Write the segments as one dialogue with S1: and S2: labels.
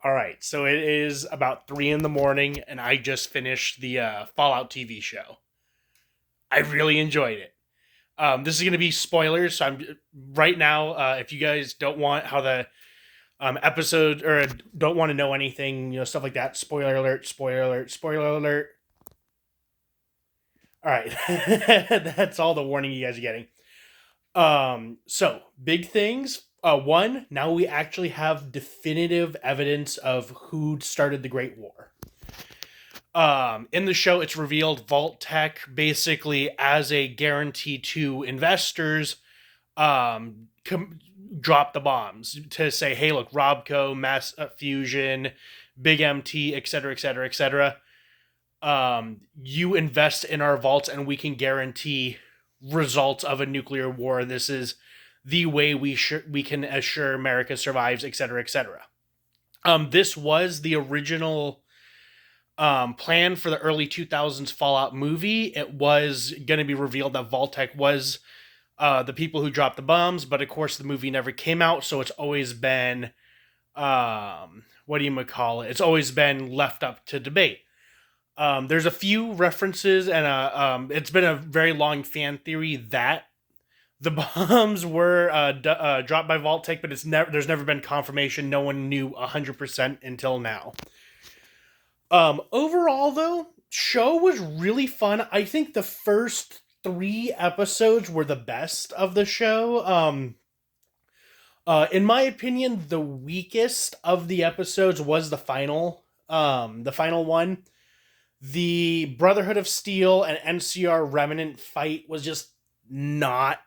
S1: All right, so it is about 3 in the morning, and I just finished the Fallout TV show. I really enjoyed it. This is going to be spoilers, so I'm right now. If you guys don't want how the episode or don't want to know anything, stuff like that. Spoiler alert! Spoiler alert! Spoiler alert! All right, that's all the warning you guys are getting. So big things. One, now we actually have definitive evidence of who started the Great War. In the show, it's revealed Vault Tech basically as a guarantee to investors com- drop the bombs to say, hey, look, Robco, Mass Fusion, Big MT, etc., etc., etc. You invest in our vaults, and we can guarantee results of a nuclear war. This is the way we can assure America survives, etc., etc. This was the original plan for the early 2000s Fallout movie. It was going to be revealed that Vault-Tec was the people who dropped the bombs, but of course the movie never came out, so it's always been what do you call it? It's always been left up to debate. There's a few references, and it's been a very long fan theory that the bombs were dropped by Vault-Tec, but there's never been confirmation. No one knew 100% until now. Overall, though, show was really fun. I think the first 3 episodes were the best of the show. In my opinion, the weakest of the episodes was the final one. The Brotherhood of Steel and NCR Remnant fight was just not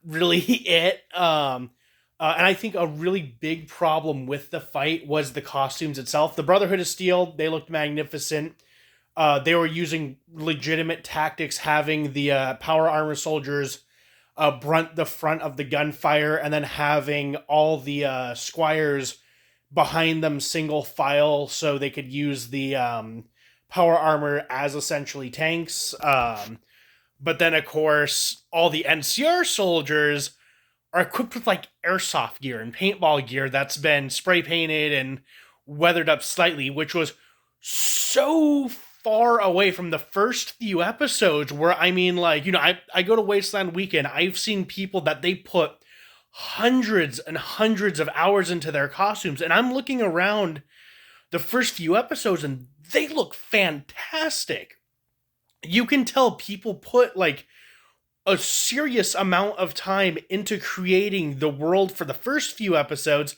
S1: really it. And I think a really big problem with the fight was the costumes itself. The Brotherhood of Steel, they looked magnificent. They were using legitimate tactics, having the power armor soldiers brunt the front of the gunfire, and then having all the squires behind them single file so they could use the power armor as essentially tanks. But then, of course, all the NCR soldiers are equipped with like airsoft gear and paintball gear that's been spray painted and weathered up slightly, which was so far away from the first few episodes where, I mean, like, I go to Wasteland Weekend. I've seen people that they put hundreds and hundreds of hours into their costumes, and I'm looking around the first few episodes and they look fantastic. You can tell people put like a serious amount of time into creating the world for the first few episodes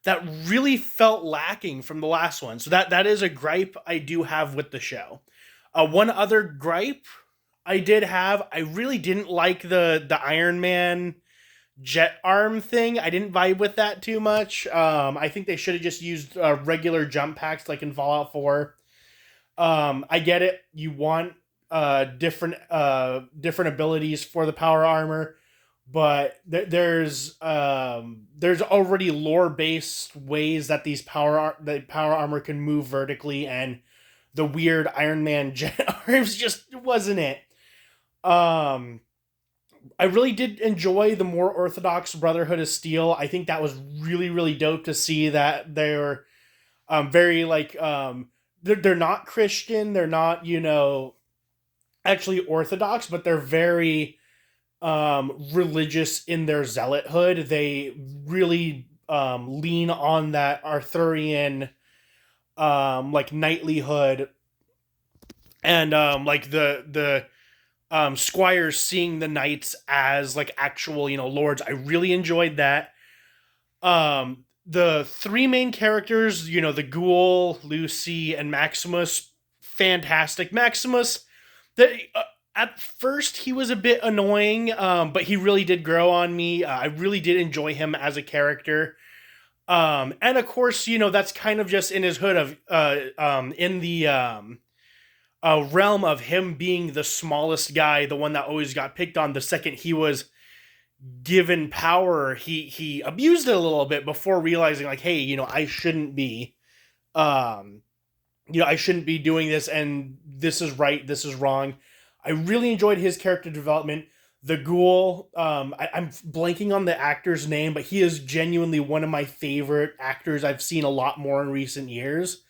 S1: that really felt lacking from the last one. So that is a gripe I do have with the show. One other gripe I did have, I really didn't like the Iron Man jet arm thing. I didn't vibe with that too much. I think they should have just used regular jump packs like in Fallout 4. I get it. You want different abilities for the power armor, but there's already lore based ways that the power armor can move vertically, and the weird Iron Man jet arms just wasn't it. I really did enjoy the more orthodox Brotherhood of Steel. I think that was really really dope to see that they're very like they're not Christian, they're not actually Orthodox, but they're very religious in their zealothood. They really lean on that Arthurian like knightlyhood, and like the squires seeing the knights as like actual lords. I really enjoyed that. The 3 main characters, the Ghoul, Lucy, and Maximus, fantastic. Maximus, at first he was a bit annoying, but he really did grow on me. I really did enjoy him as a character. And of course, that's kind of just in his hood of in the realm of him being the smallest guy, the one that always got picked on. The second he was given power, he abused it a little bit before realizing like, hey, I shouldn't be I shouldn't be doing this, and this is right, this is wrong. I really enjoyed his character development. The Ghoul. I'm blanking on the actor's name, but he is genuinely one of my favorite actors. I've seen a lot more in recent years.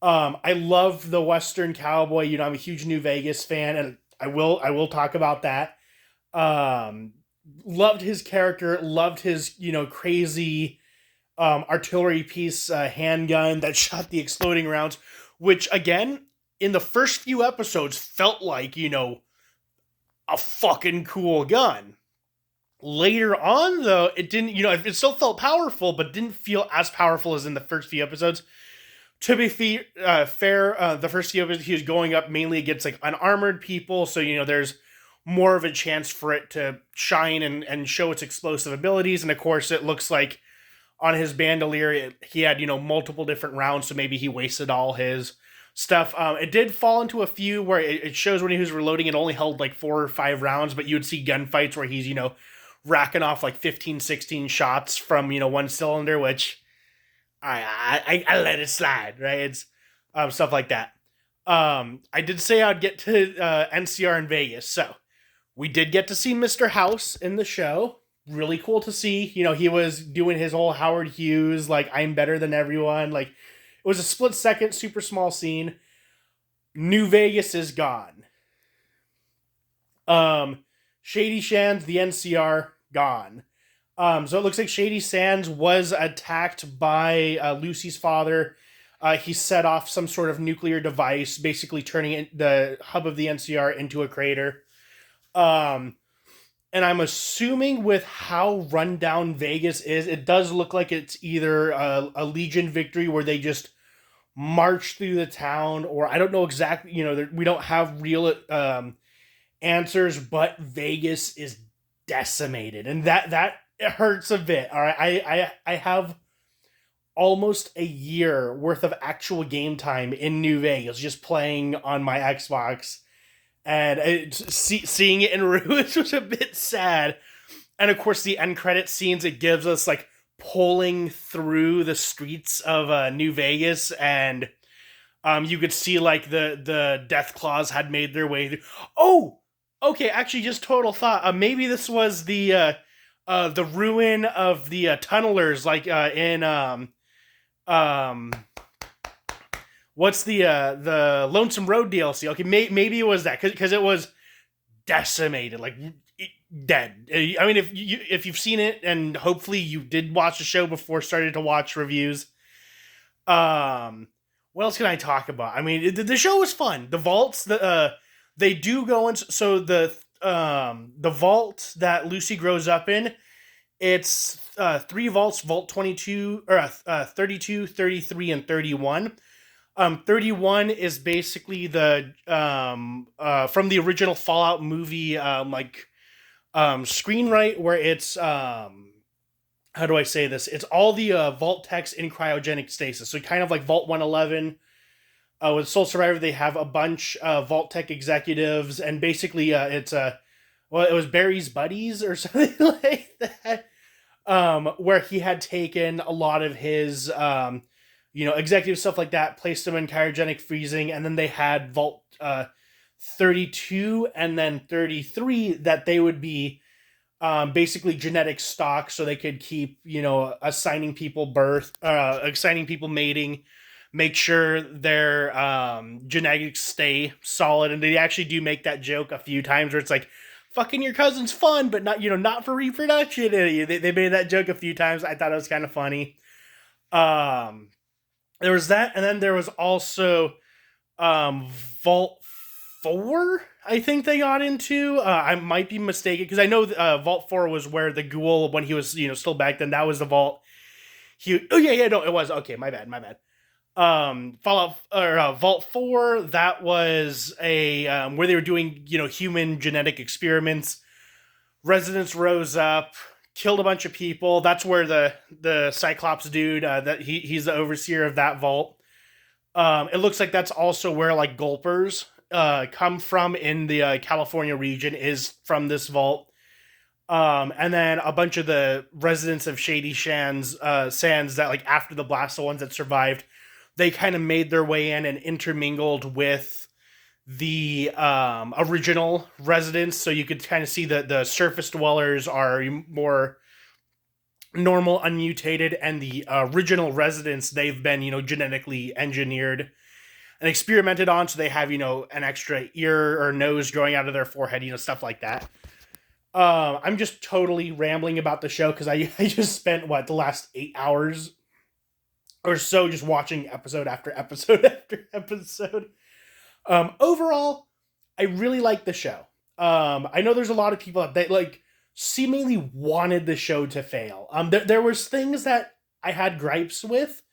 S1: I love the Western Cowboy. You know, I'm a huge New Vegas fan, and I will talk about that. Um, Loved his character. Loved his crazy artillery piece handgun that shot the exploding rounds, which again in the first few episodes felt like a fucking cool gun. Later on, though, it didn't. It still felt powerful, but didn't feel as powerful as in the first few episodes. To be fair, the first few episodes he was going up mainly against like unarmored people, so there's more of a chance for it to shine and show its explosive abilities. And of course, it looks like on his bandolier he had multiple different rounds, so maybe he wasted all his stuff. It did fall into a few where it shows when he was reloading it only held like 4 or 5 rounds, but you would see gunfights where he's racking off like 15, 16 shots from one cylinder, which I let it slide, right? It's stuff like that. I did say I'd get to NCR in Vegas, so we did get to see Mr. House in the show. Really cool to see. He was doing his whole Howard Hughes, like, I'm better than everyone. Like, it was a split second, super small scene. New Vegas is gone. Shady Sands, the NCR, gone. So it looks like Shady Sands was attacked by Lucy's father. He set off some sort of nuclear device, basically turning the hub of the NCR into a crater. And I'm assuming with how rundown Vegas is, it does look like it's either a Legion victory where they just march through the town, or I don't know exactly. We don't have real answers, but Vegas is decimated, and that it hurts a bit. All right, I have almost a year worth of actual game time in New Vegas just playing on my Xbox, and seeing it in ruins was a bit sad. And of course, the end credit scenes it gives us, like pulling through the streets of New Vegas, and you could see like the Death Claws had made their way through. Oh, okay, actually, just total thought. Maybe this was the ruin of the tunnelers, like in what's the Lonesome Road DLC? Okay, maybe it was that because it was decimated, like dead. I mean, if you've seen it, and hopefully you did watch the show before started to watch reviews. What else can I talk about? I mean, the show was fun. The vaults, they do go into, so the vault that Lucy grows up in, it's 3 vaults: Vault 22 or 32, 33, and 31. 31 is basically the from the original Fallout movie, screenwrite, where it's how do I say this? It's all the vault techs in cryogenic stasis. So kind of like Vault 111. With Soul Survivor, they have a bunch of vault tech executives, and basically it's well, it was Barry's buddies or something like that, where he had taken a lot of his executive stuff like that, placed them in cryogenic freezing, and then they had Vault 32 and then 33 that they would be basically genetic stock, so they could keep assigning people birth, assigning people mating, make sure their genetics stay solid. And they actually do make that joke a few times where it's like, fucking your cousin's fun, but not not for reproduction. They made that joke a few times. I thought it was kind of funny. There was that, and then there was also Vault 4, I think they got into. I might be mistaken, because I know Vault 4 was where the Ghoul, when he was still back then, that was the vault. No, it was. Okay, my bad. Fallout, or Vault 4, that was a where they were doing human genetic experiments. Residents rose up, killed a bunch of people. That's where the Cyclops dude, that he's the overseer of that vault. It looks like that's also where like Gulpers come from in the California region, is from this vault. And then a bunch of the residents of Shady Sands that, like, after the blast, the ones that survived, they kind of made their way in and intermingled with the original residents, so you could kind of see that the surface dwellers are more normal, unmutated, and the original residents, they've been, genetically engineered and experimented on, so they have, an extra ear or nose growing out of their forehead, stuff like that. I'm just totally rambling about the show because I just spent the last 8 hours or so just watching episode after episode after episode. Overall, I really like the show. I know there's a lot of people that like seemingly wanted the show to fail. There was things that I had gripes with,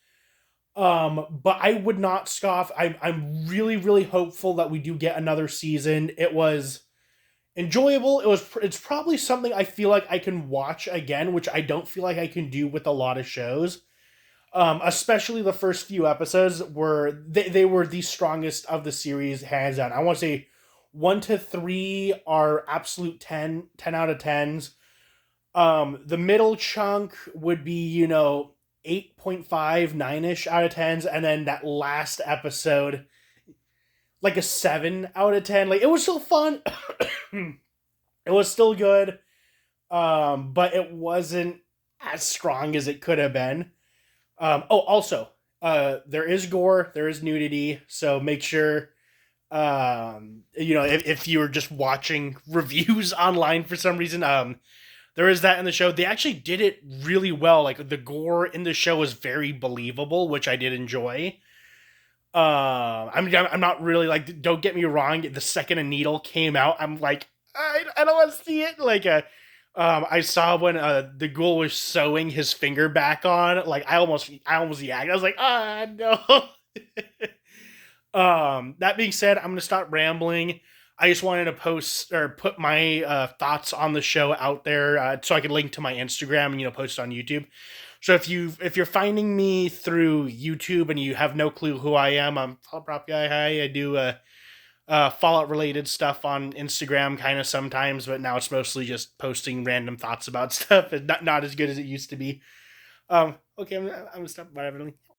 S1: but I would not scoff. I'm really really hopeful that we do get another season. It was enjoyable. It's probably something I feel like I can watch again, which I don't feel like I can do with a lot of shows. Especially the first few episodes were they were the strongest of the series, hands down. I want to say 1 to 3 are absolute 10 out of 10s. The middle chunk would be, 8.5, 9-ish out of 10s, and then that last episode, like a 7 out of 10. Like, it was still fun. It was still good. But it wasn't as strong as it could have been. Also, there is gore, there is nudity, so make sure, if you're just watching reviews online for some reason, there is that in the show. They actually did it really well. Like, the gore in the show was very believable, which I did enjoy. I'm not really like, don't get me wrong, the second a needle came out, I'm like, I don't want to see it. Like, I saw when the ghoul was sewing his finger back on. Like, I almost yacked. I was like, no. That being said, I'm gonna stop rambling. I just wanted to post or put my thoughts on the show out there, so I could link to my Instagram and post on YouTube. So if you're finding me through YouTube and you have no clue who I am, I'm Fallout Prop Guy. Hi, I do Fallout related stuff on Instagram kind of sometimes, but now it's mostly just posting random thoughts about stuff. It's not as good as it used to be. Okay, I'm gonna stop. Bye, everyone.